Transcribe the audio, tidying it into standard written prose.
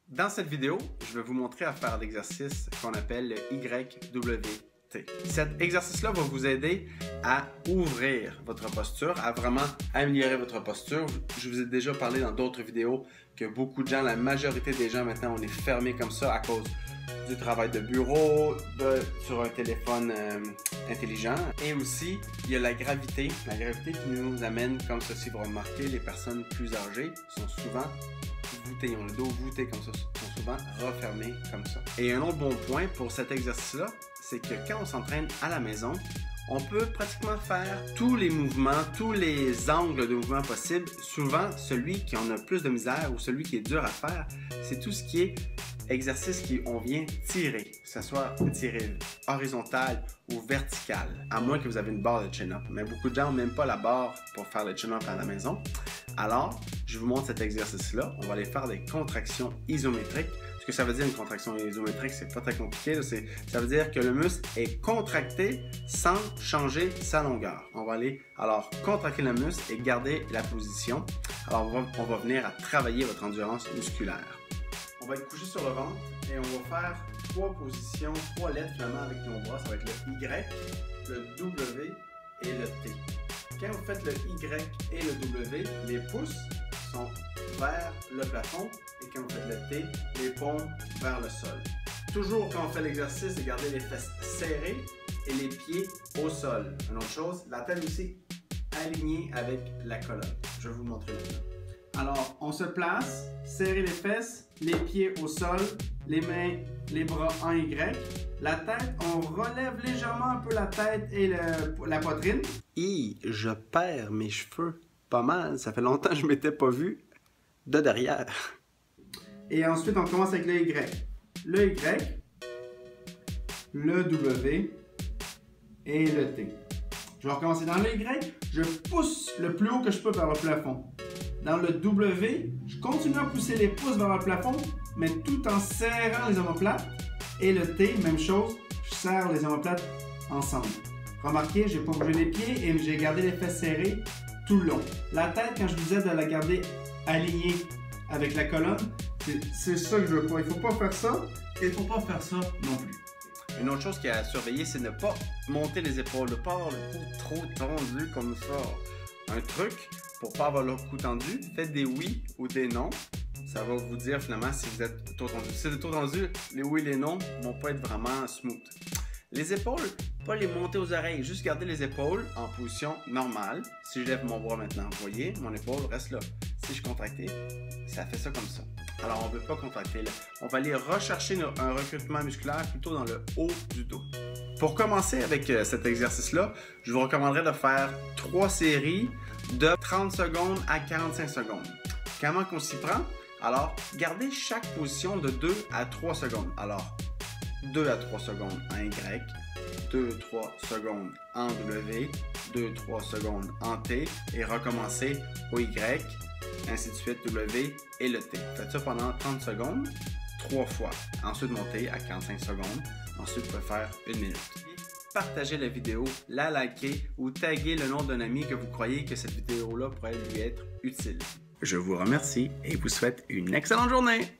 Dans cette vidéo, je vais vous montrer à faire l'exercice qu'on appelle le YWT. Cet exercice-là va vous aider à ouvrir votre posture, à vraiment améliorer votre posture. Je vous ai déjà parlé dans d'autres vidéos que beaucoup de gens, la majorité des gens maintenant, on est fermé comme ça à cause du travail de bureau, sur un téléphone intelligent. Et aussi, il y a la gravité qui nous amène comme ceci. Vous remarquez, les personnes plus âgées sont souvent voûtées, ils ont le dos voûté comme ça, sont souvent refermés comme ça. Et un autre bon point pour cet exercice-là, c'est que quand on s'entraîne à la maison, on peut pratiquement faire tous les mouvements, tous les angles de mouvement possibles. Souvent, celui qui en a plus de misère ou celui qui est dur à faire, c'est tout ce qui est exercice qu'on vient tirer, que ce soit tirer horizontal ou vertical, à moins que vous avez une barre de chin-up. Mais beaucoup de gens n'ont même pas la barre pour faire le chin-up à la maison. Alors, je vous montre cet exercice-là. On va aller faire des contractions isométriques. Ce que ça veut dire une contraction isométrique, c'est pas très compliqué. Ça veut dire que le muscle est contracté sans changer sa longueur. On va aller alors contracter le muscle et garder la position. Alors, on va venir à travailler votre endurance musculaire. On va être couché sur le ventre et on va faire 3 positions, 3 lettres finalement avec nos bras. Ça va être le Y, le W et le T. Quand vous faites le Y et le W, les pouces sont vers le plafond et quand vous faites le T, les paumes vers le sol. Toujours quand on fait l'exercice, gardez les fesses serrées et les pieds au sol. Une autre chose, la tête aussi alignée avec la colonne. Je vais vous montrer maintenant. Alors, on se place, serrer les fesses, les pieds au sol, les mains, les bras en Y. La tête, on relève légèrement un peu la tête et la poitrine. Et je perds mes cheveux pas mal. Ça fait longtemps que je ne m'étais pas vu de derrière. Et ensuite, on commence avec le Y. Le Y, le W et le T. Je vais recommencer dans le Y. Je pousse le plus haut que je peux vers le plafond. Dans le W, je continue à pousser les pouces vers le plafond, mais tout en serrant les omoplates. Et le T, même chose, je serre les omoplates ensemble. Remarquez, je n'ai pas bougé les pieds et j'ai gardé les fesses serrées tout le long. La tête, quand je disais de la garder alignée avec la colonne, c'est ça que je veux pas. Il ne faut pas faire ça et il ne faut pas faire ça non plus. Une autre chose qu'il y a à surveiller, c'est ne pas monter les épaules, de ne pas avoir le cou trop tendu comme ça. Un truc, pour ne pas avoir le cou tendu, faites des oui ou des non. Ça va vous dire finalement si vous êtes trop tendu. Si vous êtes trop tendu, les oui et les non ne vont pas être vraiment smooth. Les épaules, pas les monter aux oreilles, juste garder les épaules en position normale. Si je lève mon bras maintenant, vous voyez, mon épaule reste là. Si je contracte, ça fait ça comme ça. Alors on ne veut pas contracter là. On va aller rechercher un recrutement musculaire plutôt dans le haut du dos. Pour commencer avec cet exercice-là, je vous recommanderais de faire 3 séries de 30 secondes à 45 secondes. Comment qu'on s'y prend? Alors, gardez chaque position de 2 à 3 secondes. Alors, 2 à 3 secondes en Y, 2-3 secondes en W, 2-3 secondes en T et recommencer au Y, ainsi de suite, W et le T. Faites ça pendant 30 secondes, 3 fois. Ensuite, montez à 45 secondes. Ensuite, vous pouvez faire 1 minute. Partagez la vidéo, la likez ou taguez le nom d'un ami que vous croyez que cette vidéo-là pourrait lui être utile. Je vous remercie et vous souhaite une excellente journée!